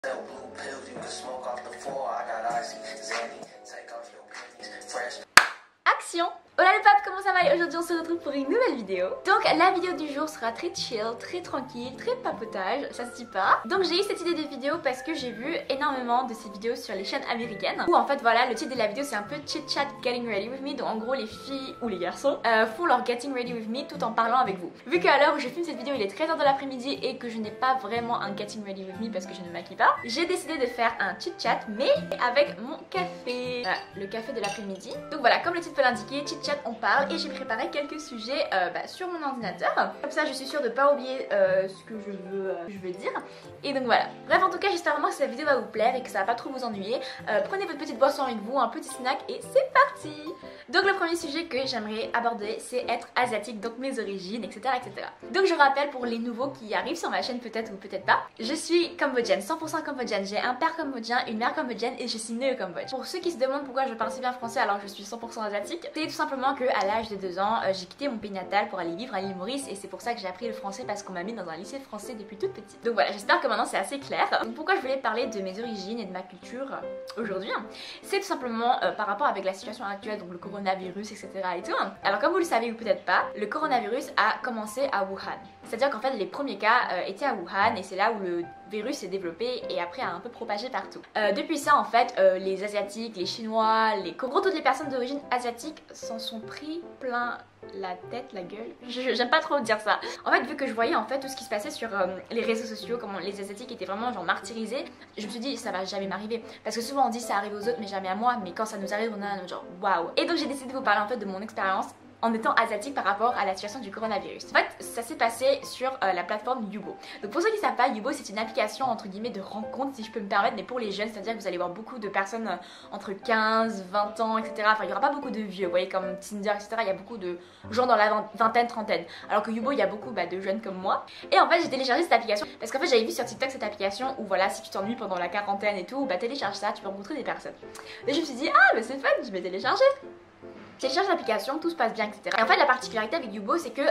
Sell blue pills, you can smoke off the floor. I got icy, Zanny, take off your panties, fresh. Action! Hola les papes, comment ça va? Et aujourd'hui on se retrouve pour une nouvelle vidéo. Donc la vidéo du jour sera très chill, très tranquille, très papotage, ça se dit pas. Donc j'ai eu cette idée de vidéo parce que j'ai vu énormément de ces vidéos sur les chaînes américaines où en fait voilà, le titre de la vidéo c'est un peu chit chat getting ready with me. Donc en gros les filles ou les garçons font leur getting ready with me tout en parlant avec vous. Vu qu'à l'heure où je filme cette vidéo il est 13h de l'après-midi et que je n'ai pas vraiment un getting ready with me parce que je ne me maquille pas, j'ai décidé de faire un chit chat mais avec mon café. Voilà, le café de l'après-midi. Donc voilà, comme le titre peut l'indiquer, chit chat on parle et j'ai préparé quelques sujets sur mon ordinateur. Comme ça je suis sûre de pas oublier ce que je veux dire. Et donc voilà. Bref en tout cas j'espère vraiment que cette vidéo va vous plaire et que ça va pas trop vous ennuyer. Prenez votre petite boisson avec vous, un petit snack et c'est parti. Donc le premier sujet que j'aimerais aborder c'est être asiatique, donc mes origines, etc., etc. Donc je rappelle pour les nouveaux qui arrivent sur ma chaîne peut-être ou peut-être pas, je suis cambodgienne, 100% cambodgienne. J'ai un père cambodgien, une mère cambodgienne et je suis née au Cambodge. Pour ceux qui se demandent pourquoi je parle si bien français alors que je suis 100% asiatique, c'est tout simplement que à l'âge de 2 ans, j'ai quitté mon pays natal pour aller vivre à l'île Maurice et c'est pour ça que j'ai appris le français parce qu'on m'a mis dans un lycée français depuis toute petite. Donc voilà, j'espère que maintenant c'est assez clair. Donc pourquoi je voulais parler de mes origines et de ma culture aujourd'hui, c'est tout simplement par rapport avec la situation actuelle, donc le coronavirus, etc. et tout. Alors comme vous le savez ou peut-être pas, le coronavirus a commencé à Wuhan. C'est-à-dire qu'en fait les premiers cas étaient à Wuhan et c'est là où le virus s'est développé et après a un peu propagé partout. Depuis ça en fait les asiatiques, les chinois, en gros toutes les personnes d'origine asiatique s'en sont pris plein la tête, la gueule, j'aime pas trop dire ça. En fait vu que je voyais en fait tout ce qui se passait sur les réseaux sociaux, comment les asiatiques étaient vraiment genre martyrisés, je me suis dit ça va jamais m'arriver. Parce que souvent on dit ça arrive aux autres mais jamais à moi, mais quand ça nous arrive on a genre waouh. Et donc j'ai décidé de vous parler en fait de mon expérience en étant asiatique par rapport à la situation du coronavirus. En fait, ça s'est passé sur la plateforme Yubo. Donc pour ceux qui ne savent pas, Yubo c'est une application entre guillemets de rencontre si je peux me permettre, mais pour les jeunes, c'est-à-dire que vous allez voir beaucoup de personnes entre 15, 20 ans, etc. Enfin, il n'y aura pas beaucoup de vieux, vous voyez, comme Tinder, etc. Il y a beaucoup de gens dans la vingtaine, trentaine. Alors que Yubo, il y a beaucoup de jeunes comme moi. Et en fait, j'ai téléchargé cette application parce qu'en fait, j'avais vu sur TikTok cette application où voilà, si tu t'ennuies pendant la quarantaine et tout, télécharge ça, tu peux rencontrer des personnes. Et je me suis dit, ah, mais c'est fun, je vais télécharger. Télécharge l'application, tout se passe bien, etc. Et en fait la particularité avec Yubo c'est que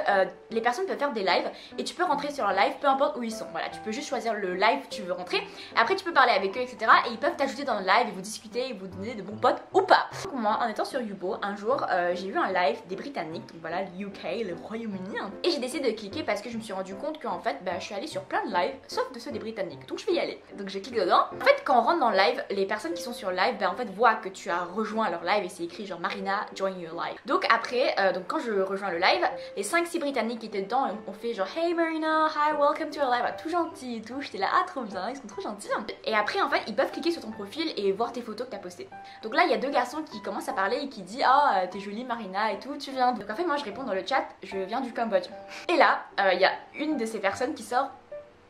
les personnes peuvent faire des lives et tu peux rentrer sur leur live peu importe où ils sont. Voilà, tu peux juste choisir le live que tu veux rentrer. Après tu peux parler avec eux, etc. Et ils peuvent t'ajouter dans le live et vous discuter et vous donner de bons potes ou pas. Donc moi en étant sur Yubo, un jour j'ai vu un live des Britanniques, donc voilà le UK, le Royaume-Uni. Et j'ai décidé de cliquer parce que je me suis rendu compte qu'en fait je suis allée sur plein de lives sauf de ceux des Britanniques. Donc je vais y aller. Donc je clique dedans. En fait quand on rentre dans le live, les personnes qui sont sur live en fait voient que tu as rejoint leur live et c'est écrit genre Marina join your live. Donc après, donc quand je rejoins le live, les 5-6 Britanniques qui étaient dedans ont fait genre hey Marina, hi, welcome to your live, tout gentil et tout, j'étais là ah trop bien, ils sont trop gentils. Et après en fait ils peuvent cliquer sur ton profil et voir tes photos que t'as postées. Donc là il y a 2 garçons qui commencent à parler et qui disent ah t'es jolie Marina et tout, tu viens d'où? Donc en fait moi je réponds dans le chat, je viens du Cambodge. Et là il y a une de ces personnes qui sort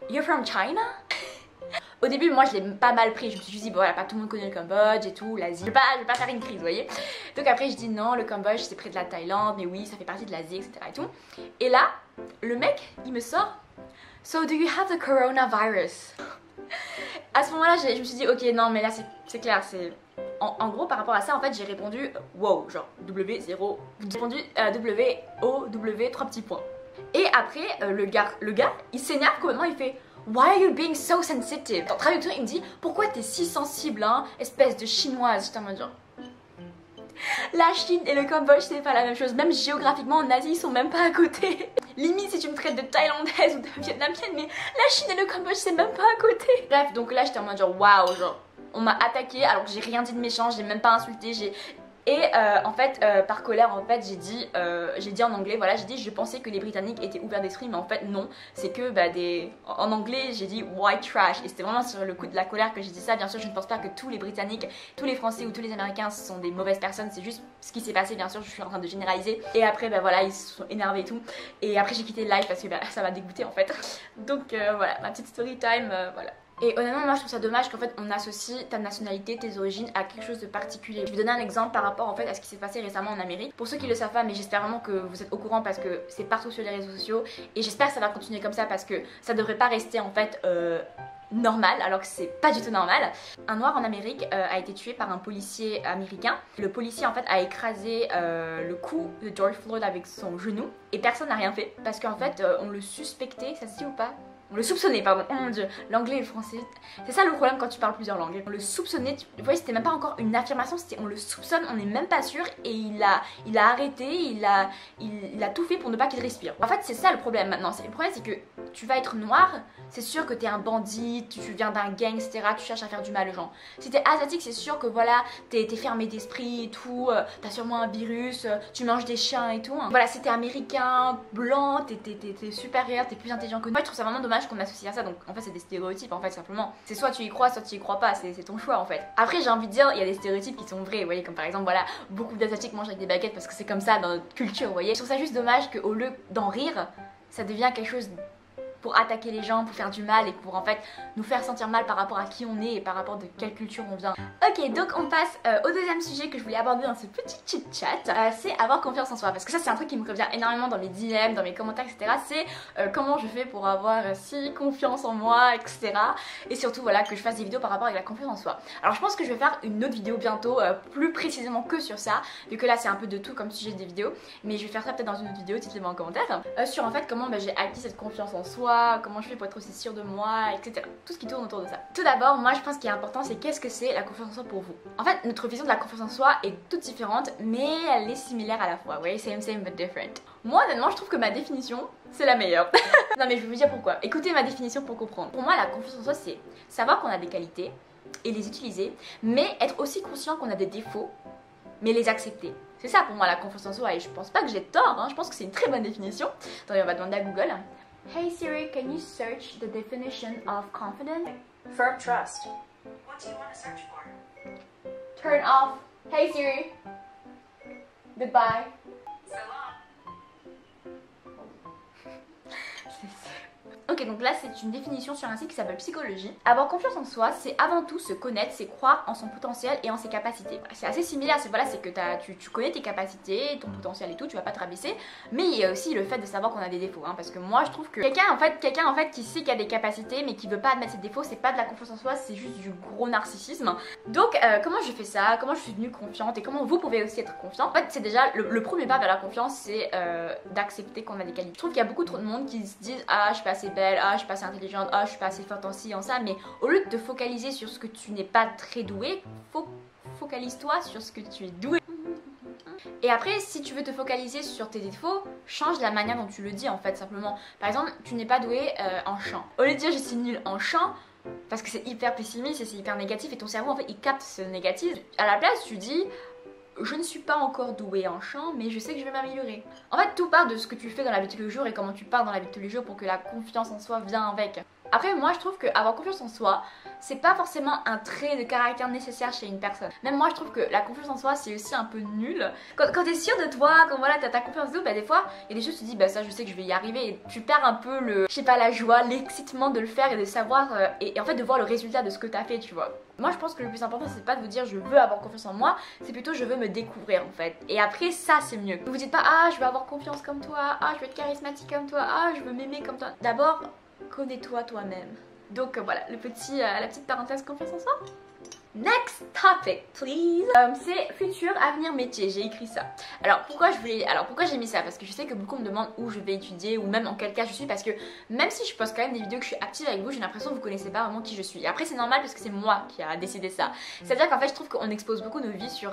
you're from China? Au début, moi je l'ai pas mal pris, je me suis dit, bon voilà, pas tout le monde connaît le Cambodge et tout, l'Asie. Je vais pas faire une crise, vous voyez. Donc après, je dis non, le Cambodge c'est près de la Thaïlande, mais oui, ça fait partie de l'Asie, etc. et tout. Et là, le mec, il me sort, so do you have the coronavirus? À ce moment-là, je me suis dit, ok, non, mais là c'est clair, c'est. En gros, par rapport à ça, en fait, j'ai répondu wow, genre W0. J'ai répondu W-O-W, 3 petits points. Et après, le gars, il s'énerve complètement, il fait why are you being so sensitive? En traduction, il me dit pourquoi t'es si sensible, hein, espèce de chinoise. J'étais en mode genre. La Chine et le Cambodge, c'est pas la même chose. Même géographiquement, en Asie, ils sont même pas à côté. Limite, si tu me traites de thaïlandaise ou de vietnamienne, mais la Chine et le Cambodge, c'est même pas à côté. Bref, donc là, j'étais en mode genre waouh, genre. On m'a attaqué alors que j'ai rien dit de méchant, j'ai même pas insulté, Et en fait, par colère, en fait, j'ai dit en anglais, voilà, j'ai dit je pensais que les Britanniques étaient ouverts d'esprit, mais en fait non, c'est que en anglais j'ai dit white trash, et c'était vraiment sur le coup de la colère que j'ai dit ça. Bien sûr, je ne pense pas que tous les Britanniques, tous les Français ou tous les Américains sont des mauvaises personnes, c'est juste ce qui s'est passé, bien sûr, je suis en train de généraliser. Et après, voilà, ils se sont énervés et tout, et après j'ai quitté le live parce que ça m'a dégoûté en fait. Donc voilà, ma petite story time, voilà. Et honnêtement moi je trouve ça dommage qu'en fait on associe ta nationalité, tes origines à quelque chose de particulier. Je vais donner un exemple par rapport en fait à ce qui s'est passé récemment en Amérique. Pour ceux qui le savent pas, mais j'espère vraiment que vous êtes au courant parce que c'est partout sur les réseaux sociaux. Et j'espère que ça va continuer comme ça parce que ça devrait pas rester en fait normal alors que c'est pas du tout normal. Un noir en Amérique a été tué par un policier américain. Le policier en fait a écrasé le cou de George Floyd avec son genou et personne n'a rien fait parce qu'en fait on le suspectait, ça se dit ou pas? On le soupçonnait, pardon. Oh mon dieu, l'anglais et le français. C'est ça le problème quand tu parles plusieurs langues. On le soupçonnait, vous voyez, c'était même pas encore une affirmation, c'était on le soupçonne, on n'est même pas sûr et il a arrêté, il a tout fait pour ne pas qu'il respire. En fait, c'est ça le problème maintenant. Le problème, c'est que tu vas être noir, c'est sûr que t'es un bandit, tu viens d'un gang, etc. Tu cherches à faire du mal aux gens. Si t'es asiatique, c'est sûr que voilà, t'es fermé d'esprit et tout, t'as sûrement un virus, tu manges des chiens et tout. Hein. Voilà, si t'es américain, blanc, t'es supérieur, t'es plus intelligent que nous. Moi, je trouve ça vraiment dommage qu'on associe à ça. Donc en fait, c'est des stéréotypes en fait, simplement. C'est soit tu y crois, soit tu y crois pas, c'est ton choix en fait. Après, j'ai envie de dire, il y a des stéréotypes qui sont vrais, vous voyez, comme par exemple, voilà, beaucoup d'asiatiques mangent avec des baguettes parce que c'est comme ça dans notre culture, vous voyez. Je trouve ça juste dommage qu'au lieu d'en rire, ça devient quelque chose pour attaquer les gens, pour faire du mal et pour en fait nous faire sentir mal par rapport à qui on est et par rapport de quelle culture on vient. Ok, donc on passe au deuxième sujet que je voulais aborder dans ce petit chit chat, c'est avoir confiance en soi, parce que ça c'est un truc qui me revient énormément dans mes dilemmes, dans mes commentaires, etc. C'est comment je fais pour avoir si confiance en moi, etc. Et surtout voilà que je fasse des vidéos par rapport avec la confiance en soi. Alors je pense que je vais faire une autre vidéo bientôt, plus précisément que sur ça, vu que là c'est un peu de tout comme sujet des vidéos, mais je vais faire ça peut-être dans une autre vidéo, dites-le-moi en commentaire, sur en fait comment j'ai acquis cette confiance en soi, comment je fais pour être aussi sûre de moi, etc. Tout ce qui tourne autour de ça. Tout d'abord, moi je pense qu'il est important, c'est qu'est-ce que c'est la confiance en soi pour vous. En fait, notre vision de la confiance en soi est toute différente, mais elle est similaire à la fois. Vous voyez, same but different. Moi, honnêtement, je trouve que ma définition, c'est la meilleure. Non mais je vais vous dire pourquoi. Écoutez ma définition pour comprendre. Pour moi, la confiance en soi, c'est savoir qu'on a des qualités et les utiliser, mais être aussi conscient qu'on a des défauts, mais les accepter. C'est ça pour moi la confiance en soi et je pense pas que j'ai tort, hein. Je pense que c'est une très bonne définition. Attendez, on va demander à Google. Hey Siri, can you search the definition of confidence? Firm trust. What do you want to search for? Turn off. Hey Siri. Goodbye. So long. Ok, donc là c'est une définition sur un site qui s'appelle Psychologie. Avoir confiance en soi, c'est avant tout se connaître, c'est croire en son potentiel et en ses capacités. C'est assez similaire, c'est que tu connais tes capacités, ton potentiel et tout, tu vas pas te rabaisser. Mais il y a aussi le fait de savoir qu'on a des défauts, hein, parce que moi je trouve que quelqu'un en fait qui sait qu'il a des capacités mais qui veut pas admettre ses défauts, c'est pas de la confiance en soi, c'est juste du gros narcissisme. Donc comment je fais ça, comment je suis devenue confiante et comment vous pouvez aussi être confiant. En fait c'est déjà le premier pas vers la confiance, c'est d'accepter qu'on a des qualités. Je trouve qu'il y a beaucoup trop de monde qui se disent ah je suis pas assez belle, ah je suis pas assez intelligente, ah je suis pas assez forte en ci, en ça, mais au lieu de te focaliser sur ce que tu n'es pas très doué, focalise-toi sur ce que tu es doué. Et après, si tu veux te focaliser sur tes défauts, change la manière dont tu le dis en fait, simplement. Par exemple, tu n'es pas doué en chant. Au lieu de dire je suis nulle en chant, parce que c'est hyper pessimiste et c'est hyper négatif et ton cerveau en fait il capte ce négatif, à la place tu dis je ne suis pas encore douée en chant, mais je sais que je vais m'améliorer. En fait, tout part de ce que tu fais dans la vie de tous les jours et comment tu parles dans la vie de tous les jours pour que la confiance en soi vienne avec. Après, moi, je trouve qu'avoir confiance en soi, c'est pas forcément un trait de caractère nécessaire chez une personne. Même moi, je trouve que la confiance en soi, c'est aussi un peu nul. Quand t'es sûr de toi, quand voilà, t'as ta confiance en toi, bah des fois, il y a des choses tu te dis, bah ça, je sais que je vais y arriver. Et tu perds un peu je sais pas, la joie, l'excitement de le faire et de savoir, et en fait de voir le résultat de ce que t'as fait, tu vois. Moi, je pense que le plus important, c'est pas de vous dire je veux avoir confiance en moi, c'est plutôt je veux me découvrir en fait. Et après, ça, c'est mieux. Ne vous dites pas, ah, je veux avoir confiance comme toi, ah, je veux être charismatique comme toi, ah, je veux m'aimer comme toi. D'abord, connais-toi toi-même. Donc voilà, la petite parenthèse confiance en soi. Next topic, please. C'est futur avenir métier, j'ai écrit ça. Alors pourquoi j'ai mis ça? Parce que je sais que beaucoup me demandent où je vais étudier ou même en quel cas je suis, parce que même si je poste quand même des vidéos que je suis active avec vous, j'ai l'impression que vous connaissez pas vraiment qui je suis. Et après c'est normal parce que c'est moi qui a décidé ça. C'est-à-dire qu'en fait je trouve qu'on expose beaucoup nos vies sur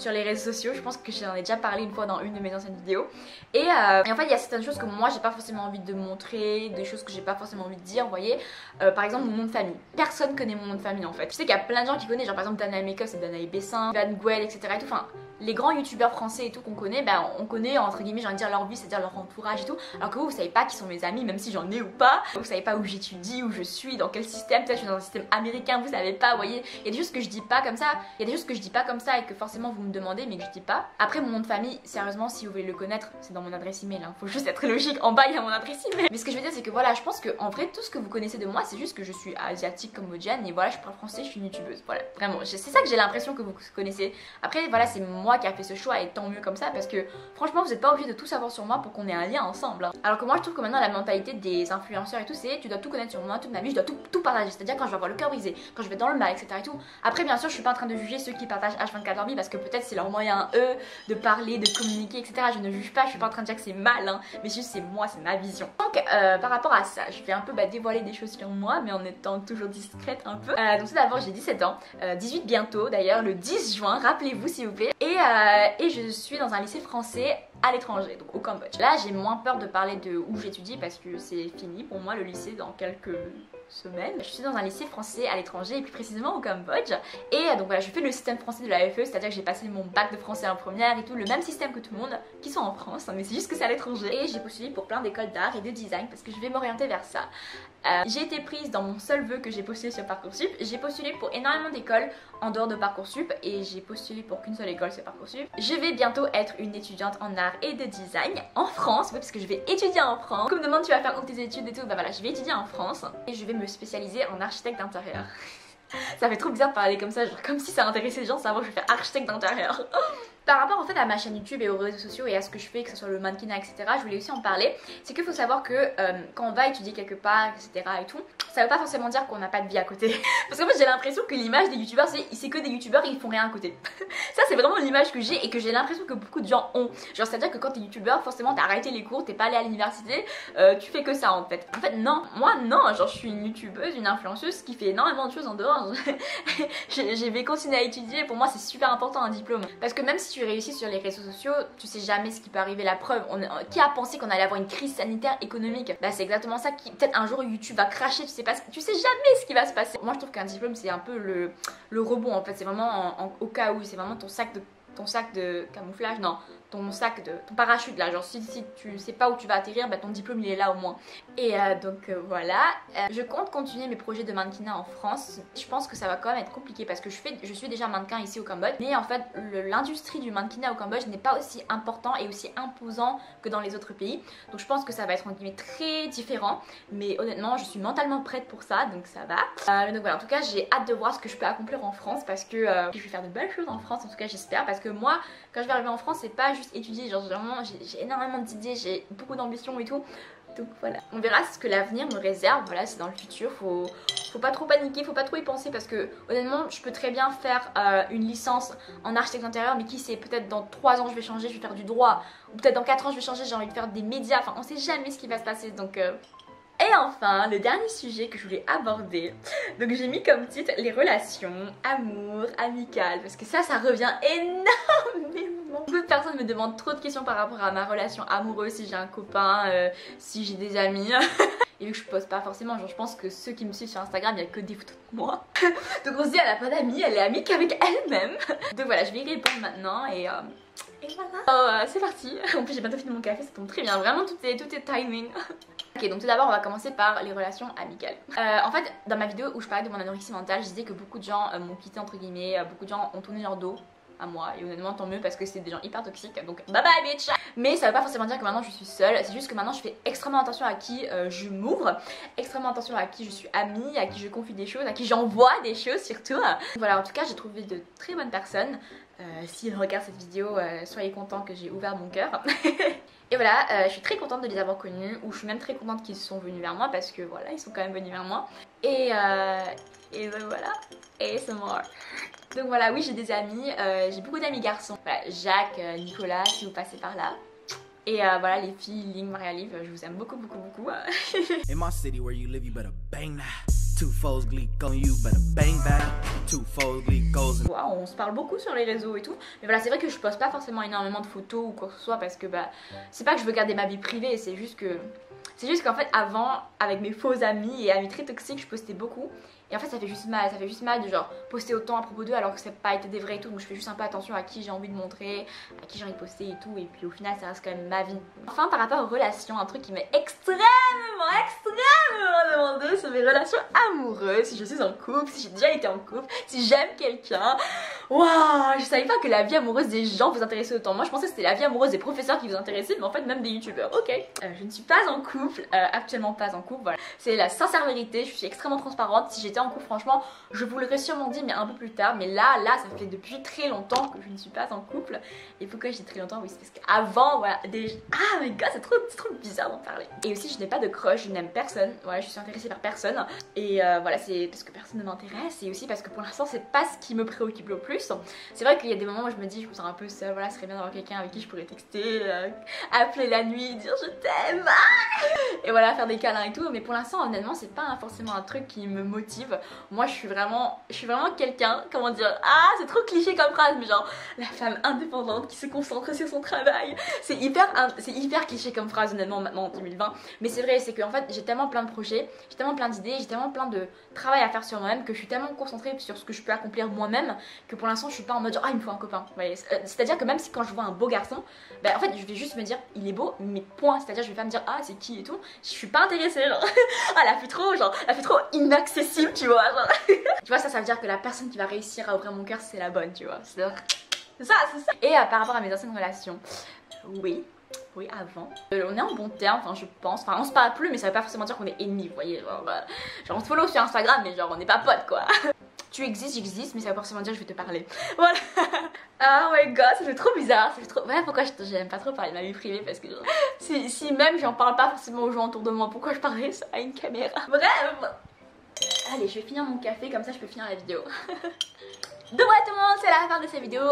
les réseaux sociaux. Je pense que j'en ai déjà parlé une fois dans une de mes anciennes vidéos. Et en fait il y a certaines choses que moi j'ai pas forcément envie de montrer, des choses que j'ai pas forcément envie de dire, vous voyez. Par exemple mon nom de famille. Personne connaît mon nom de famille en fait. Je sais qu'il y a plein de gens qui connaissent, genre par exemple Danae Makeup c'est Danae Bessin, Van Gouel, etc. et tout. Enfin, les grands youtubeurs français et tout qu'on connaît, ben on connaît entre guillemets, j'ai envie de dire leur vie, c'est-à-dire leur entourage et tout. Alors que vous savez pas qui sont mes amis, même si j'en ai ou pas. Vous savez pas où j'étudie, où je suis, dans quel système. Peut-être je suis dans un système américain, vous savez pas, vous voyez. Il y a des choses que je dis pas comme ça. Il y a des choses que je dis pas comme ça et que forcément vous me demandez mais que je dis pas. Après mon nom de famille, sérieusement, si vous voulez le connaître, c'est dans mon adresse email. Hein. Faut juste être logique. En bas il y a mon adresse email. Mais ce que je veux dire c'est que voilà, je pense que en vrai tout ce que vous connaissez de moi, c'est juste que je suis asiatique cambodgienne et voilà, je parle français, je suis une youtubeuse. Voilà, ouais, vraiment, c'est ça que j'ai l'impression que vous connaissez. Après voilà, c'est moi qui a fait ce choix et tant mieux comme ça parce que franchement vous n'êtes pas obligé de tout savoir sur moi pour qu'on ait un lien ensemble, hein. Alors que moi je trouve que maintenant la mentalité des influenceurs et tout, c'est tu dois tout connaître sur moi, toute ma vie, je dois tout partager. C'est-à-dire quand je vais avoir le cœur brisé, quand je vais dans le mal, etc. et tout. Après bien sûr je suis pas en train de juger ceux qui partagent H24 leur vie parce que peut-être c'est leur moyen eux de parler, de communiquer, etc. Je ne juge pas, je suis pas en train de dire que c'est mal, hein, mais juste c'est moi, c'est ma vision. Donc par rapport à ça, je vais un peu dévoiler des choses sur moi mais en étant toujours discrète un peu. Donc tout d'abord j'ai 17 ans, 18 bientôt d'ailleurs, le 10 juin, rappelez-vous s'il vous plaît. Et je suis dans un lycée français à l'étranger, donc au Cambodge. Là j'ai moins peur de parler de où j'étudie parce que c'est fini pour moi le lycée dans quelques semaines. Je suis dans un lycée français à l'étranger et plus précisément au Cambodge. Et donc voilà, je fais le système français de la FE, c'est-à-dire que j'ai passé mon bac de français en première et tout, le même système que tout le monde qui sont en France, mais c'est juste que c'est à l'étranger. Et j'ai postulé pour plein d'écoles d'art et de design parce que je vais m'orienter vers ça. J'ai été prise dans mon seul vœu que j'ai postulé sur Parcoursup. J'ai postulé pour énormément d'écoles en dehors de Parcoursup et j'ai postulé pour qu'une seule école, c'est Parcoursup. Je vais bientôt être une étudiante en art et de design en France, oui, parce que je vais étudier en France. Comme me demande tu vas faire où tes études et tout, bah voilà, je vais étudier en France et je vais me spécialiser en architecte d'intérieur. Ça fait trop bizarre de parler comme ça, genre comme si ça intéressait les gens de savoir que je vais faire architecte d'intérieur. Par rapport en fait à ma chaîne YouTube et aux réseaux sociaux et à ce que je fais, que ce soit le mannequinat, etc., je voulais aussi en parler. C'est qu'il faut savoir que quand on va étudier quelque part, etc. et tout, ça veut pas forcément dire qu'on n'a pas de vie à côté. Parce qu'en fait j'ai l'impression que l'image des youtubeurs c'est que des youtubeurs et ils font rien à côté. Ça c'est vraiment l'image que j'ai et que j'ai l'impression que beaucoup de gens ont. Genre c'est à dire que quand t'es youtubeur, forcément t'as arrêté les cours, t'es pas allé à l'université, tu fais que ça en fait. En fait non, moi non, genre je suis une youtubeuse, une influenceuse qui fait énormément de choses en dehors. Je vais continuer à étudier, pour moi c'est super important un diplôme. Parce que même si tu réussis sur les réseaux sociaux, tu sais jamais ce qui peut arriver. La preuve, qui a pensé qu'on allait avoir une crise sanitaire économique? Bah c'est exactement ça, peut-être un jour YouTube va cracher, tu sais jamais ce qui va se passer. Moi je trouve qu'un diplôme c'est un peu le rebond en fait, c'est vraiment au cas où, c'est vraiment ton sac de camouflage, non, ton parachute là, genre si tu sais pas où tu vas atterrir, bah ton diplôme il est là au moins. Et donc voilà, je compte continuer mes projets de mannequinat en France. Je pense que ça va quand même être compliqué parce que je suis déjà mannequin ici au Cambodge, mais en fait l'industrie du mannequinat au Cambodge n'est pas aussi important et aussi imposant que dans les autres pays. Donc je pense que ça va être en guillemets très différent, mais honnêtement je suis mentalement prête pour ça, donc ça va. Donc voilà, en tout cas j'ai hâte de voir ce que je peux accomplir en France parce que je vais faire de belles choses en France, en tout cas j'espère, parce que moi quand je vais arriver en France c'est pas juste étudier, genre vraiment j'ai énormément d'idées, j'ai beaucoup d'ambition et tout. Donc voilà, on verra ce que l'avenir me réserve, voilà c'est dans le futur, faut pas trop paniquer, faut pas trop y penser parce que honnêtement je peux très bien faire une licence en architecte d'intérieur, mais qui sait, peut-être dans 3 ans je vais changer, je vais faire du droit, ou peut-être dans 4 ans je vais changer, j'ai envie de faire des médias, enfin on sait jamais ce qui va se passer donc... Et enfin, le dernier sujet que je voulais aborder, donc j'ai mis comme titre les relations, amour, amicales, parce que ça revient énormément. Beaucoup de personnes me demandent trop de questions par rapport à ma relation amoureuse, si j'ai un copain, si j'ai des amis. Et vu que je pose pas forcément, genre je pense que ceux qui me suivent sur Instagram, il n'y a que des photos de moi. Donc on se dit elle a pas d'amis, elle est amie qu'avec elle-même. Donc voilà, je vais y répondre maintenant et voilà. C'est parti. En plus j'ai bientôt fini mon café, ça tombe très bien, vraiment tout est timing. Ok, donc tout d'abord on va commencer par les relations amicales. En fait dans ma vidéo où je parlais de mon anorexie mentale, je disais que beaucoup de gens m'ont quitté entre guillemets, beaucoup de gens ont tourné leur dos à moi et honnêtement tant mieux parce que c'est des gens hyper toxiques, donc bye bye bitch. Mais ça veut pas forcément dire que maintenant je suis seule, c'est juste que maintenant je fais extrêmement attention à qui je m'ouvre, extrêmement attention à qui je suis amie, à qui je confie des choses, à qui j'envoie des choses surtout. Voilà, en tout cas j'ai trouvé de très bonnes personnes. S'ils regardent cette vidéo, soyez contents que j'ai ouvert mon cœur. Et voilà, je suis très contente de les avoir connus, ou je suis même très contente qu'ils sont venus vers moi parce que voilà, ils sont quand même venus vers moi. Et ben voilà, et c'est mort. Donc voilà, oui j'ai des amis, j'ai beaucoup d'amis garçons. Voilà, Jacques, Nicolas, si vous passez par là. Et voilà les filles, Ling, Maria-Liv, je vous aime beaucoup beaucoup beaucoup. In my city where you live, you better bang that. Two foes gleek on you, better bang back. Two foes gleek goes. Wow, on se parle beaucoup sur les réseaux et tout. Mais voilà, c'est vrai que je poste pas forcément énormément de photos ou quoi que ce soit parce que bah c'est pas que je veux garder ma vie privée, c'est juste qu'en fait avant, avec mes faux amis et amis très toxiques, je postais beaucoup. Et en fait ça fait juste mal de genre poster autant à propos d'eux alors que ça n'a pas été des vrais et tout. Donc je fais juste un peu attention à qui j'ai envie de montrer, à qui j'ai envie de poster et tout. Et puis au final ça reste quand même ma vie. Enfin par rapport aux relations, un truc qui m'est extrêmement demandé, c'est mes relations amoureuses. Si je suis en couple, si j'ai déjà été en couple, si j'aime quelqu'un. Waouh, je savais pas que la vie amoureuse des gens vous intéressait autant. Moi je pensais que c'était la vie amoureuse des professeurs qui vous intéressait, mais en fait même des youtubeurs. Ok, je ne suis pas en couple, actuellement pas en couple, voilà. C'est la sincère vérité, je suis extrêmement transparente. Si j'étais en couple, franchement, je vous l'aurais sûrement dit, mais un peu plus tard. Mais là, ça fait depuis très longtemps que je ne suis pas en couple. Et pourquoi je dis très longtemps? Oui, c'est parce qu'avant, voilà, déjà... Ah my god, c'est trop bizarre d'en parler. Et aussi, je n'ai pas de crush, je n'aime personne. Voilà, je suis intéressée par personne. Et voilà, c'est parce que personne ne m'intéresse. Et aussi parce que pour l'instant, c'est pas ce qui me préoccupe le plus. C'est vrai qu'il y a des moments où je me dis, je me sens un peu seule. Voilà, ce serait bien d'avoir quelqu'un avec qui je pourrais texter, appeler la nuit, dire je t'aime. Et voilà, faire des câlins et tout. Mais pour l'instant, honnêtement, c'est pas forcément un truc qui me motive. Moi, je suis vraiment quelqu'un, comment dire, ah, c'est trop cliché comme phrase, mais genre, la femme indépendante qui se concentre sur son travail. C'est hyper cliché comme phrase, honnêtement, maintenant en 2020. Mais c'est vrai, c'est qu'en fait, j'ai tellement plein de projets, j'ai tellement plein d'idées, j'ai tellement plein de travail à faire sur moi-même que je suis tellement concentrée sur ce que je peux accomplir moi-même que pour l'instant, je suis pas en mode genre, ah, il me faut un copain. C'est-à-dire que même si quand je vois un beau garçon, bah, en fait, je vais juste me dire, il est beau, mais point. C'est-à-dire, je vais pas me dire, ah, c'est qui et tout. Je suis pas intéressée, genre, ah, elle a fait trop inaccessible, tu vois, genre. Tu vois, ça veut dire que la personne qui va réussir à ouvrir mon cœur, c'est la bonne, tu vois. C'est ça. Et par rapport à mes anciennes relations, oui, avant. On est en bon terme, enfin je pense. Enfin on se parle plus, mais ça veut pas forcément dire qu'on est ennemis, vous voyez. Genre on se follow sur Instagram, mais genre on n'est pas potes quoi. Tu existes, j'existe, mais ça veut pas forcément dire que je vais te parler. Voilà. Oh my god, ça fait trop bizarre. Ça fait trop... Ouais, pourquoi j'aime pas trop parler de ma vie privée? Parce que genre, si même j'en parle pas forcément aux gens autour de moi, pourquoi je parlerais ça à une caméra? Bref. Allez, je vais finir mon café, comme ça je peux finir la vidéo. Donc voilà tout le monde, c'est la fin de cette vidéo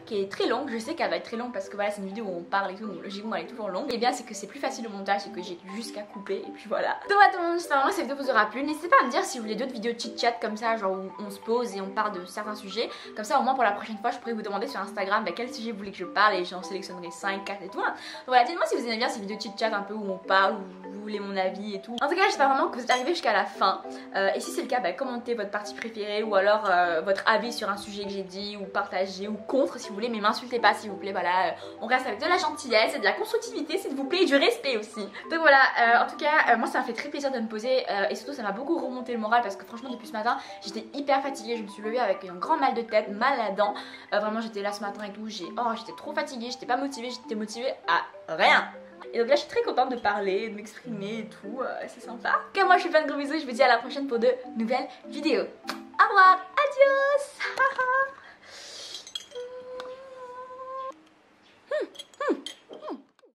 qui est très longue. Je sais qu'elle va être très longue parce que voilà, c'est une vidéo où on parle et tout, donc logiquement elle est toujours longue. Et bien c'est que c'est plus facile au montage, c'est que j'ai juste qu'à couper et puis voilà. Donc voilà tout le monde, j'espère vraiment que cette vidéo vous aura plu. N'hésitez pas à me dire si vous voulez d'autres vidéos chit chat comme ça, genre où on se pose et on parle de certains sujets. Comme ça au moins pour la prochaine fois je pourrais vous demander sur Instagram quel sujet vous voulez que je parle et j'en sélectionnerai 5, 4 et tout. Donc voilà, dites-moi si vous aimez bien ces vidéos chit chat un peu où on parle, où vous voulez mon avis et tout. En tout cas j'espère vraiment que vous êtes arrivés jusqu'à la fin. Et si c'est le cas, commentez votre partie préférée ou alors votre avis sur un sujet que j'ai dit, ou partager ou contre si vous voulez, mais m'insultez pas s'il vous plaît. Voilà, on reste avec de la gentillesse et de la constructivité s'il vous plaît, et du respect aussi. Donc voilà, en tout cas moi ça m'a fait très plaisir de me poser et surtout ça m'a beaucoup remonté le moral parce que franchement depuis ce matin j'étais hyper fatiguée, je me suis levée avec un grand mal de tête, mal à dents, vraiment j'étais là ce matin et tout, j'étais trop fatiguée, j'étais pas motivée, j'étais motivée à rien. Et donc là je suis très contente de parler, de m'exprimer et tout, c'est sympa. En tout cas moi je vous fais plein de gros bisous et je vous dis à la prochaine pour de nouvelles vidéos. Au revoir, adios.